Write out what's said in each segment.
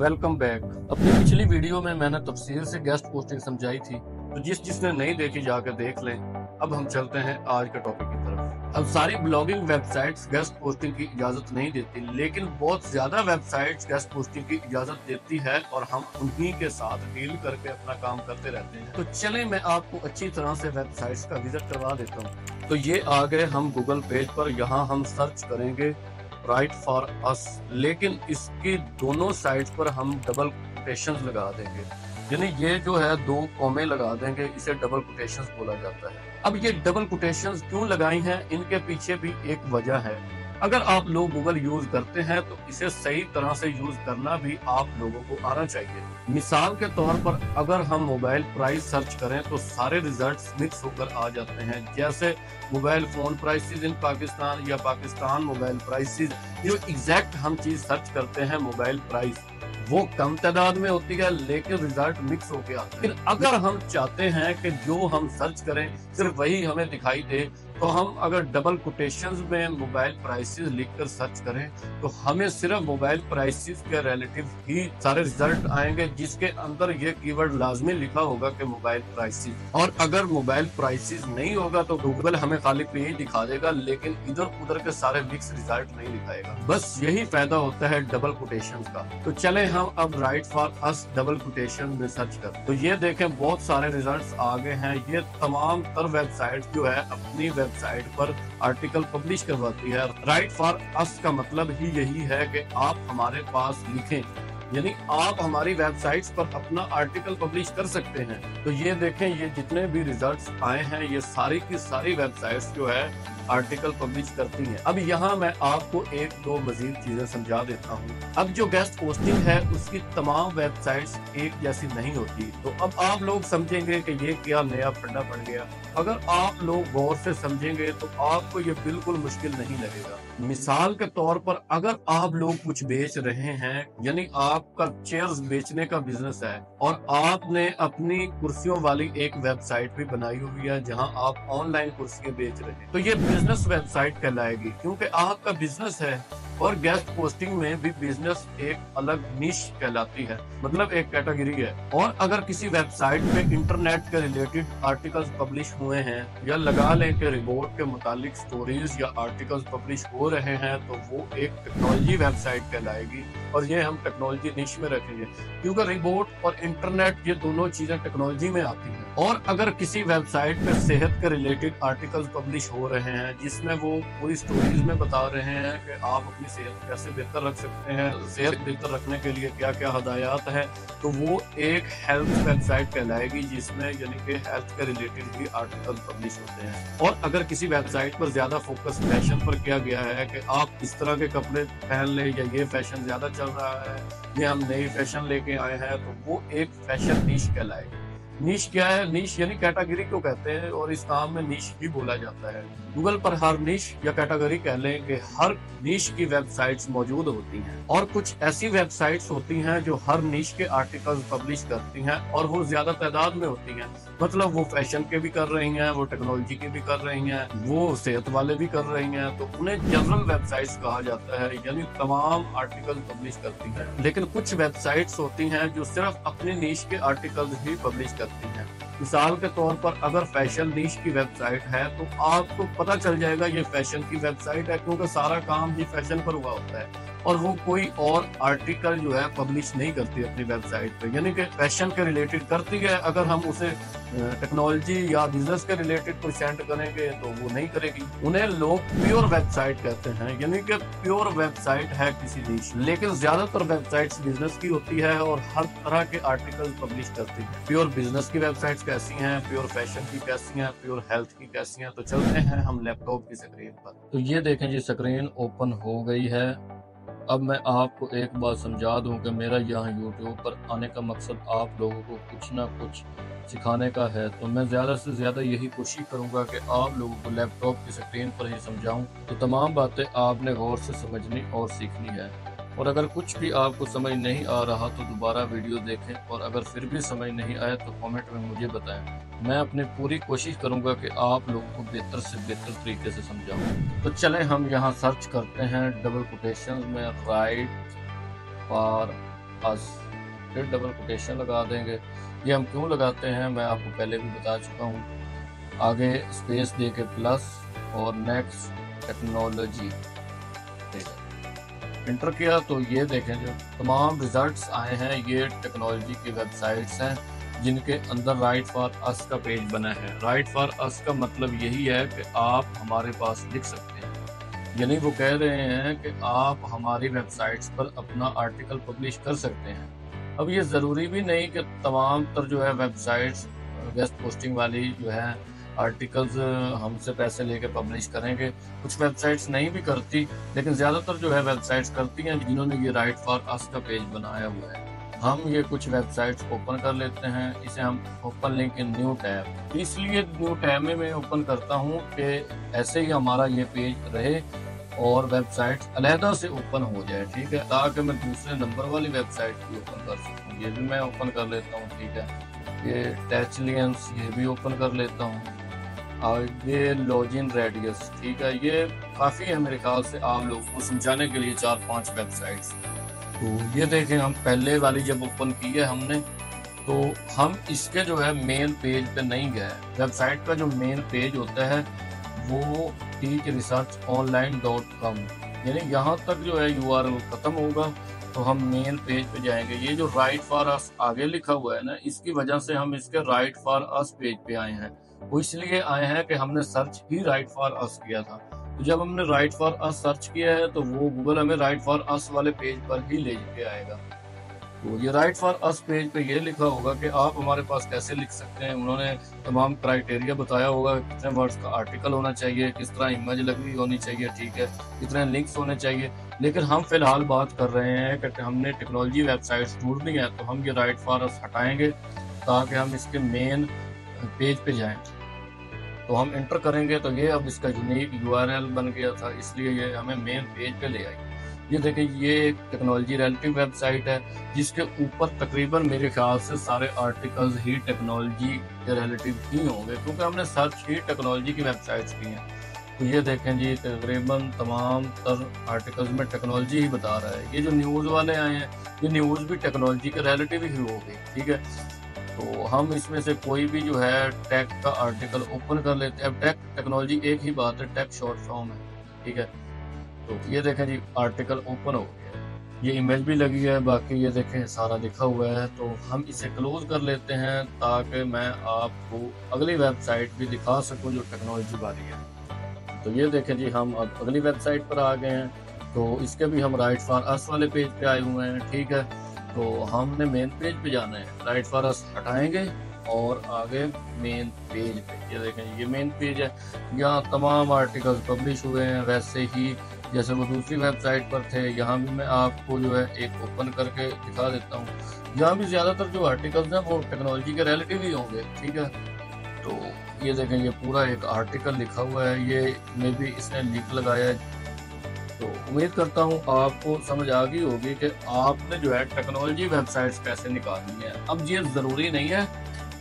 Welcome back. अपनी पिछली video में मैंने तफसील से गेस्ट पोस्टिंग समझाई थी, तो जिसने नहीं देखी जाकर देख लें। अब हम चलते हैं आज के टॉपिक की तरफ। अब सारी ब्लॉगिंग वेबसाइट्स गेस्ट पोस्टिंग की इजाजत नहीं देती, लेकिन बहुत ज्यादा वेबसाइट्स गेस्ट पोस्टिंग की इजाजत देती है और हम उन्हीं के साथ डील करके अपना काम करते रहते हैं। तो चलें मैं आपको अच्छी तरह से वेबसाइट्स का विजिट करवा देता हूँ। तो ये आ गए हम गूगल पेज पर। यहाँ हम सर्च करेंगे राइट फॉर अस, लेकिन इसकी दोनों साइड्स पर हम डबल कोटेशंस लगा देंगे, यानी ये जो है दो कॉमे लगा देंगे, इसे डबल कोटेशंस बोला जाता है। अब ये डबल कोटेशंस क्यों लगाई हैं, इनके पीछे भी एक वजह है। अगर आप लोग गूगल यूज करते हैं तो इसे सही तरह से यूज करना भी आप लोगों को आना चाहिए। मिसाल के तौर पर अगर हम मोबाइल प्राइस सर्च करें तो सारे रिजल्ट्स मिक्स होकर आ जाते हैं, जैसे mobile phone prices in Pakistan या पाकिस्तान मोबाइल प्राइसेस। जो एग्जैक्ट हम चीज सर्च करते हैं मोबाइल प्राइस, वो कम तादाद में होती है लेकिन रिजल्ट मिक्स होके आते हैं। लेकिन अगर हम चाहते हैं कि जो हम सर्च करें सिर्फ वही हमें दिखाई दे, तो हम अगर डबल कोटेशंस में मोबाइल प्राइसेस लिखकर सर्च करें तो हमें सिर्फ मोबाइल प्राइसेस के रिलेटिव ही सारे रिजल्ट आएंगे, जिसके अंदर ये कीवर्ड लाजमी लिखा होगा कि मोबाइल प्राइसेस। और अगर मोबाइल प्राइसेस नहीं होगा तो गूगल हमें खाली पेज दिखा देगा, लेकिन इधर उधर के सारे मिक्स रिजल्ट नहीं दिखाएगा। बस यही फायदा होता है डबल कोटेशन का। तो चले हम अब right for us double quotation में सर्च कर। तो ये देखें बहुत सारे रिजल्ट्स आ गए हैं। ये तमाम तर वेबसाइट जो है अपनी वेबसाइट पर आर्टिकल पब्लिश करवाती है। राइट फॉर अस का मतलब ही यही है कि आप हमारे पास लिखें, यानी आप हमारी वेबसाइट्स पर अपना आर्टिकल पब्लिश कर सकते हैं। तो ये देखें, ये जितने भी रिजल्ट्स आए हैं ये सारी की सारी वेबसाइट्स जो है आर्टिकल पब्लिश करती हैं। अब यहाँ मैं आपको एक दो मजीद चीजें समझा देता हूँ। अब जो गेस्ट पोस्टिंग है उसकी तमाम वेबसाइट्स एक जैसी नहीं होती। तो अब आप लोग समझेंगे कि ये क्या नया फंडा पड़ गया। अगर आप लोग गौर से समझेंगे तो आपको ये बिल्कुल मुश्किल नहीं लगेगा। मिसाल के तौर पर अगर आप लोग कुछ बेच रहे हैं, यानी आपका चेयर्स बेचने का बिजनेस है और आपने अपनी कुर्सियों वाली एक वेबसाइट भी बनाई हुई है जहां आप ऑनलाइन कुर्सियां बेच रहे हैं, तो ये बिजनेस वेबसाइट कहलाएगी, क्योंकि आपका बिजनेस है। और गेस्ट पोस्टिंग में भी बिजनेस एक अलग निश कहलाती है, मतलब एक कैटेगरी है। और अगर किसी वेबसाइट पे इंटरनेट के रिलेटेड आर्टिकल्स पब्लिश हुए हैं, या लगा लें कि रिपोर्ट के मुतालिक स्टोरीज या आर्टिकल्स पब्लिश हो रहे हैं, तो वो एक टेक्नोलॉजी वेबसाइट कहलाएगी। और ये हम टेक्नोलॉजी निश में रखेंगे, क्योंकि रिपोर्ट और इंटरनेट ये दोनों चीजें टेक्नोलॉजी में आती हैं। और अगर किसी वेबसाइट पे सेहत के रिलेटेड आर्टिकल्स पब्लिश हो रहे हैं जिसमें वो पूरी स्टोरीज में बता रहे हैं कि आप अपनी सेहत कैसे बेहतर रख सकते हैं, सेहत बेहतर रखने के लिए क्या क्या हदायत है, तो वो एक हेल्थ वेबसाइट कहलाएगी, जिसमें यानी कि हेल्थ के रिलेटेड भी आर्टिकल पब्लिश होते हैं। और अगर किसी वेबसाइट पर ज्यादा फोकस फैशन पर किया गया है कि आप इस तरह के कपड़े पहन ले, या ये फैशन ज्यादा चल रहा है, ये हम नई फैशन लेके आए हैं, तो वो एक फैशन निश कहलाएगी। निश क्या है? निश यानी कैटेगरी को कहते हैं, और इस काम में निश भी बोला जाता है। गूगल पर हर निश या कैटेगरी कह लें कि हर निश की वेबसाइट्स मौजूद होती हैं। और कुछ ऐसी वेबसाइट्स होती हैं जो हर निश के आर्टिकल्स पब्लिश करती हैं, और वो ज्यादा तादाद में होती हैं। मतलब वो फैशन के भी कर रही हैं, वो टेक्नोलॉजी के भी कर रही हैं, वो सेहत वाले भी कर रही हैं, तो उन्हें जनरल वेबसाइट्स कहा जाता है, यानी तमाम आर्टिकल पब्लिश करती हैं। लेकिन कुछ वेबसाइट्स होती हैं जो सिर्फ अपने निश के आर्टिकल्स ही पब्लिश करती हैं। मिसाल के तौर पर अगर फैशन निश की वेबसाइट है तो आपको पता चल जाएगा ये फैशन की वेबसाइट है, क्योंकि सारा काम ही फैशन पर हुआ होता है, और वो कोई और आर्टिकल जो है पब्लिश नहीं करती अपनी वेबसाइट पे, यानी कि फैशन के रिलेटेड करती है। अगर हम उसे टेक्नोलॉजी या बिजनेस के रिलेटेड प्रेजेंट करेंगे तो वो नहीं करेगी। उन्हें लोग प्योर वेबसाइट कहते हैं, यानी कि प्योर वेबसाइट है किसी निश। लेकिन ज्यादातर वेबसाइट्स बिजनेस की होती है और हर तरह के आर्टिकल पब्लिश करती है। प्योर बिजनेस की वेबसाइट्स कैसी हैं, प्योर फैशन की कैसी हैं, प्योर हेल्थ की कैसी हैं। तो चलते हैं हम लैपटॉप की स्क्रीन पर। तो ये देखें जी, स्क्रीन ओपन हो गई है। अब मैं आपको एक बात समझा दूं कि मेरा यहाँ YouTube पर आने का मकसद आप लोगों को कुछ ना कुछ सिखाने का है। तो मैं ज़्यादा से ज़्यादा यही कोशिश करूँगा कि आप लोगों को लैपटॉप की स्क्रीन पर ही समझाऊँ। तो तमाम बातें आपने गौर से समझनी और सीखनी है। और अगर कुछ भी आपको समझ नहीं आ रहा तो दोबारा वीडियो देखें, और अगर फिर भी समझ नहीं आया तो कमेंट में मुझे बताएं। मैं अपनी पूरी कोशिश करूंगा कि आप लोगों को बेहतर से बेहतर तरीके से समझाऊं। तो चलें हम यहाँ सर्च करते हैं डबल कोटेशन में राइट फॉर अस, फिर डबल कोटेशन लगा देंगे। ये हम क्यों लगाते हैं मैं आपको पहले भी बता चुका हूँ। आगे स्पेस दे के प्लस और नेक्स्ट टेक्नोलॉजी इंटर किया तो ये देखें जो तमाम रिजल्ट्स आए हैं ये टेक्नोलॉजी की वेबसाइट्स हैं जिनके अंदर राइट फॉर अस का पेज बना है। राइट फॉर अस का मतलब यही है कि आप हमारे पास लिख सकते हैं, यानी वो कह रहे हैं कि आप हमारी वेबसाइट्स पर अपना आर्टिकल पब्लिश कर सकते हैं। अब ये ज़रूरी भी नहीं कि तमाम तर जो है वेबसाइट्स गेस्ट पोस्टिंग वाली जो है आर्टिकल्स हमसे पैसे लेके पब्लिश करेंगे। कुछ वेबसाइट्स नहीं भी करती, लेकिन ज़्यादातर जो है वेबसाइट्स करती हैं जिन्होंने ये राइट फॉर अस का पेज बनाया हुआ है। हम ये कुछ वेबसाइट्स ओपन कर लेते हैं, इसे हम open link in new tab, इसलिए न्यू टैब में मैं ओपन करता हूँ कि ऐसे ही हमारा ये पेज रहे और वेबसाइट अलहदा से ओपन हो जाए, ठीक है, ताकि मैं दूसरे नंबर वाली वेबसाइट भी ओपन कर सकूँ। ये भी मैं ओपन कर लेता हूँ, ठीक है। ये टैचलियंस ये भी ओपन कर लेता हूँ और ये लॉजिन रेडियस, ठीक है। ये काफ़ी है मेरे ख्याल से आप लोगों को समझाने के लिए 4-5 वेबसाइट्स। तो ये देखें हम पहले वाली जब ओपन की है हमने, तो हम इसके जो है मेन पेज पे नहीं गए। वेबसाइट का जो मेन पेज होता है वो teachresearchonline.com, यानी यहाँ तक जो है URL ख़त्म होगा तो हम मेन पेज पे जाएंगे। ये जो राइट फॉर अस आगे लिखा हुआ है ना, इसकी वजह से हम इसके राइट फॉर अस पेज पे आए हैं। वो इसलिए आए हैं कि हमने search he right for us किया था। तो जब हमने राइट फॉर अस सर्च किया है तो वो गूगल हमें राइट फॉर अस वाले पेज पर ही ले के आएगा। तो ये राइट फॉर अस पेज पे ये लिखा होगा कि आप हमारे पास कैसे लिख सकते हैं। उन्होंने तमाम क्राइटेरिया बताया होगा, कितने वर्ड्स का आर्टिकल होना चाहिए, किस तरह इमेज लगी होनी चाहिए, ठीक है, कितने लिंक्स होने चाहिए। लेकिन हम फिलहाल बात कर रहे हैं कि हमने टेक्नोलॉजी वेबसाइट्स ढूंढनी है, तो हम ये राइट फॉर अस हटाएंगे ताकि हम इसके मेन पेज पे जाएं। तो हम इंटर करेंगे तो ये अब इसका यूनिक URL बन गया था, इसलिए ये हमें मेन पेज पे ले आई। ये देखिए ये एक टेक्नोलॉजी रिलेटिव वेबसाइट है जिसके ऊपर तकरीबन मेरे ख्याल से सारे आर्टिकल्स ही टेक्नोलॉजी के रिलेटिव ही होंगे, क्योंकि हमने सर्च ही टेक्नोलॉजी की वेबसाइट्स की हैं। तो ये देखें जी तकरीबन तमाम तर आर्टिकल्स में टेक्नोलॉजी ही बता रहा है। ये जो न्यूज़ वाले आए हैं ये न्यूज़ भी टेक्नोलॉजी के रिलेटिव ही होगी, ठीक है। तो हम इसमें से कोई भी जो है टेक का आर्टिकल ओपन कर लेते हैं। अब टेक टेक्नोलॉजी एक ही बात है, टेक शॉर्ट फॉर्म है, ठीक है। तो ये देखें जी आर्टिकल ओपन हो गया, ये इमेज भी लगी है, बाकी ये देखें सारा लिखा हुआ है। तो हम इसे क्लोज कर लेते हैं ताकि मैं आपको अगली वेबसाइट भी दिखा सकूं जो टेक्नोलॉजी वाली है। तो ये देखें जी हम अब अगली वेबसाइट पर आ गए हैं। तो इसके भी हम राइट फॉर अस वाले पेज पे आए हुए हैं, ठीक है। तो हमने मेन पेज पे जाना है, राइट फॉर अस हटाएंगे और आगे मेन पेज पे, ये देखें ये मेन पेज है। यहाँ तमाम आर्टिकल्स पब्लिश हुए हैं वैसे ही जैसे वो दूसरी वेबसाइट पर थे। यहाँ भी मैं आपको जो है एक ओपन करके दिखा देता हूँ। यहाँ भी ज़्यादातर जो आर्टिकल्स हैं वो टेक्नोलॉजी के रिलेटिव ही होंगे, ठीक है। तो ये देखें ये पूरा एक आर्टिकल लिखा हुआ है, ये में भी इसने लिंक लगाया है। तो उम्मीद करता हूँ आपको समझ आ गई होगी कि आपने जो है टेक्नोलॉजी वेबसाइट्स कैसे निकालनी है। अब ये ज़रूरी नहीं है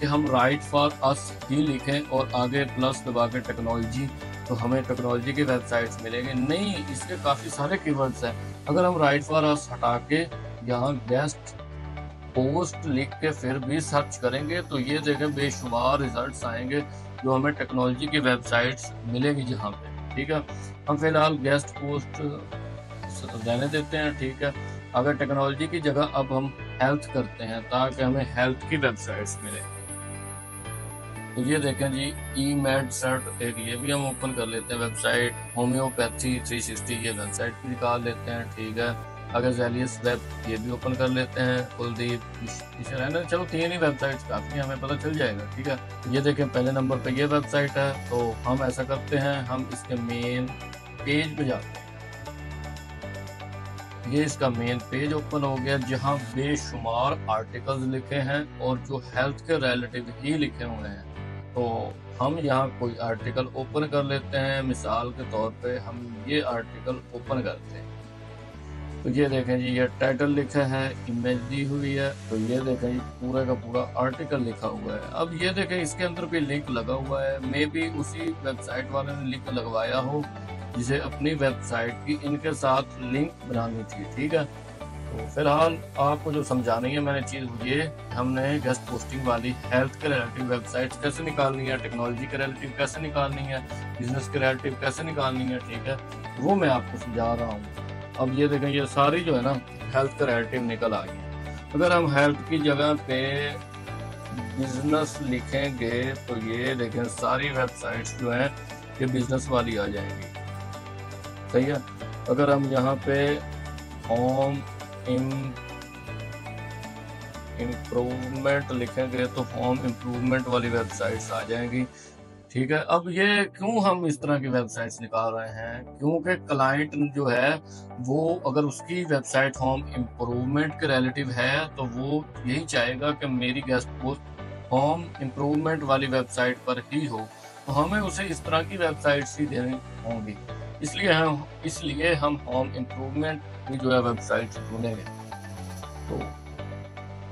कि हम राइट फॉर अस ही लिखें और आगे प्लस दबा के टेक्नोलॉजी, तो हमें टेक्नोलॉजी की वेबसाइट्स मिलेंगे। नहीं, इसके काफ़ी सारे कीवर्ड्स हैं। अगर हम राइट फॉर अस हटा के यहाँ गेस्ट पोस्ट लिख के फिर भी सर्च करेंगे तो ये देखें बेशुमार रिजल्ट्स आएंगे जो हमें टेक्नोलॉजी की वेबसाइट्स मिलेगी जहाँ पे, ठीक है। हम फिलहाल गेस्ट पोस्ट रहने देते हैं, ठीक है। अगर टेक्नोलॉजी की जगह अब हम हेल्थ करते हैं ताकि हमें हेल्थ की वेबसाइट्स मिले। तो ये देखें जी eMedCert एक ये भी हम ओपन कर लेते हैं वेबसाइट। होम्योपैथी 360 ये वेबसाइट भी निकाल लेते हैं, ठीक है। अगर ज़ेलियस वेब ये भी ओपन कर लेते हैं। कुलदीप रहना, चलो 3 ही वेबसाइट्स काफ़ी हमें पता चल जाएगा, ठीक है। ये देखें पहले नंबर पे ये वेबसाइट है। तो हम ऐसा करते हैं, हम इसके मेन पेज पे जाते हैं। ये इसका मेन पेज ओपन हो गया जहाँ बेशुमार आर्टिकल्स लिखे हैं और जो हेल्थ के रिलेटिव ही लिखे हुए हैं। तो हम यहाँ कोई आर्टिकल ओपन कर लेते हैं। मिसाल के तौर पे हम ये आर्टिकल ओपन करते हैं। तो ये देखें जी ये टाइटल लिखा है, इमेज दी हुई है। तो ये देखें जी पूरा का पूरा आर्टिकल लिखा हुआ है। अब ये देखें इसके अंदर भी लिंक लगा हुआ है। मे भी उसी वेबसाइट वाले ने लिंक लगवाया हो जिसे अपनी वेबसाइट की इनके साथ लिंक बनानी थी, ठीक है। तो फिलहाल आपको जो समझानी है मैंने चीज़ ये, हमने गेस्ट पोस्टिंग वाली हेल्थ के रिलेटिव वेबसाइट्स कैसे निकालनी है, टेक्नोलॉजी के रिलेटिव कैसे निकालनी है, बिजनेस के रिलेटिव कैसे निकालनी है, ठीक है, वो मैं आपको समझा रहा हूँ। अब ये देखें, ये सारी जो है ना हेल्थ के रिलेटिव निकल आ गई। अगर हम हेल्थ की जगह पे बिजनेस लिखेंगे तो ये देखें सारी वेबसाइट्स जो हैं ये बिजनेस वाली आ जाएंगी, सही है। अगर हम यहाँ पे होम इम्प्रूवमेंट लिखेंगे तो होम इम्प्रूवमेंट वाली वेबसाइट्स आ जाएंगी, ठीक है। अब ये क्यों हम इस तरह की वेबसाइट्स निकाल रहे हैं, क्योंकि क्लाइंट जो है वो अगर उसकी वेबसाइट होम इम्प्रूवमेंट के रिलेटिव है तो वो यही चाहेगा कि मेरी गेस्ट पोस्ट होम इम्प्रूवमेंट वाली वेबसाइट पर ही हो, तो हमें उसे इस तरह की वेबसाइट्स ही देनी होंगी। इसलिए हम होम इम्प्रूवमेंट की जो है वेबसाइट ढूंढेंगे। तो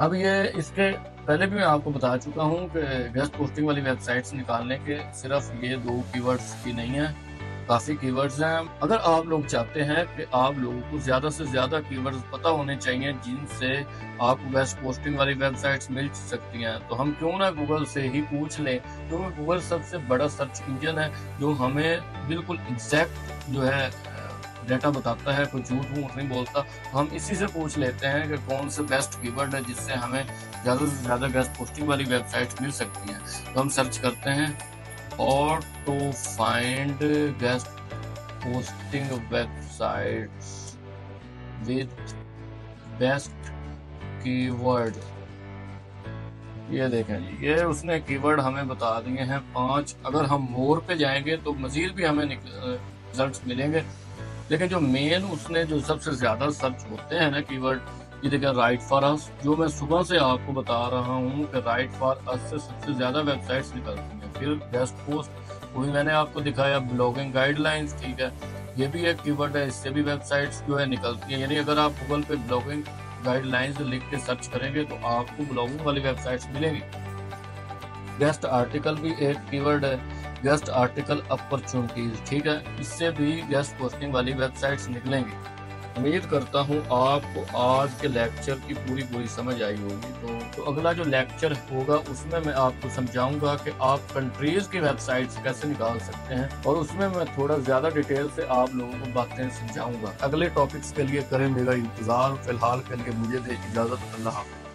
अब ये इसके पहले भी मैं आपको बता चुका हूँ कि गेस्ट पोस्टिंग वाली वेबसाइट्स निकालने के सिर्फ ये 2 कीवर्ड्स की नहीं है, काफ़ी कीवर्ड्स हैं। अगर आप लोग चाहते हैं कि आप लोगों को ज़्यादा से ज़्यादा कीवर्ड्स पता होने चाहिए जिनसे आपको गेस्ट पोस्टिंग वाली वेबसाइट्स मिल सकती हैं, तो हम क्यों ना गूगल से ही पूछ लें, क्योंकि गूगल सबसे बड़ा सर्च इंजन है जो हमें बिल्कुल एग्जैक्ट जो है डाटा बताता है, कोई झूठ वूठ नहीं बोलता। तो हम इसी से पूछ लेते हैं कि कौन से बेस्ट कीवर्ड है जिससे हमें ज़्यादा से ज़्यादा गेस्ट पोस्टिंग वाली वेबसाइट्स मिल सकती हैं। तो हम सर्च करते हैं और to find guest posting websites with best keyword. ये देखें जी, ये उसने कीवर्ड हमें बता दिए हैं 5। अगर हम मोर पे जाएंगे तो मजीद भी हमें रिजल्ट्स मिलेंगे, लेकिन जो मेन उसने जो सबसे ज़्यादा सर्च होते हैं ना कीवर्ड, ये देखें राइट फॉर अस, जो मैं सुबह से आपको बता रहा हूँ कि राइट फॉर अस से सबसे ज़्यादा वेबसाइट्स निकलती हैं। फिर गेस्ट पोस्ट, वो भी मैंने आपको दिखाया। ब्लॉगिंग गाइडलाइंस, ठीक है, ये भी एक कीवर्ड है, इससे भी वेबसाइट्स जो है निकलती हैं। यानी अगर आप गूगल पे ब्लॉगिंग गाइडलाइंस लिख के सर्च करेंगे तो आपको ब्लॉगिंग वाली वेबसाइट्स मिलेंगी। गेस्ट आर्टिकल भी एक कीवर्ड है, गेस्ट आर्टिकल अपॉर्चुनिटीज, ठीक है, इससे भी गेस्ट पोस्टिंग वाली वेबसाइट्स निकलेंगी। उम्मीद करता हूँ आपको आज के लेक्चर की पूरी समझ आई होगी। तो अगला जो लेक्चर होगा उसमें मैं आपको समझाऊंगा कि आप कंट्रीज की वेबसाइट्स कैसे निकाल सकते हैं, और उसमें मैं थोड़ा ज़्यादा डिटेल से आप लोगों को बातें समझाऊंगा। अगले टॉपिक्स के लिए करें मेरा इंतज़ार। फिलहाल के लिए मुझे दे इजाज़त। अल्लाह हाफ़िज़।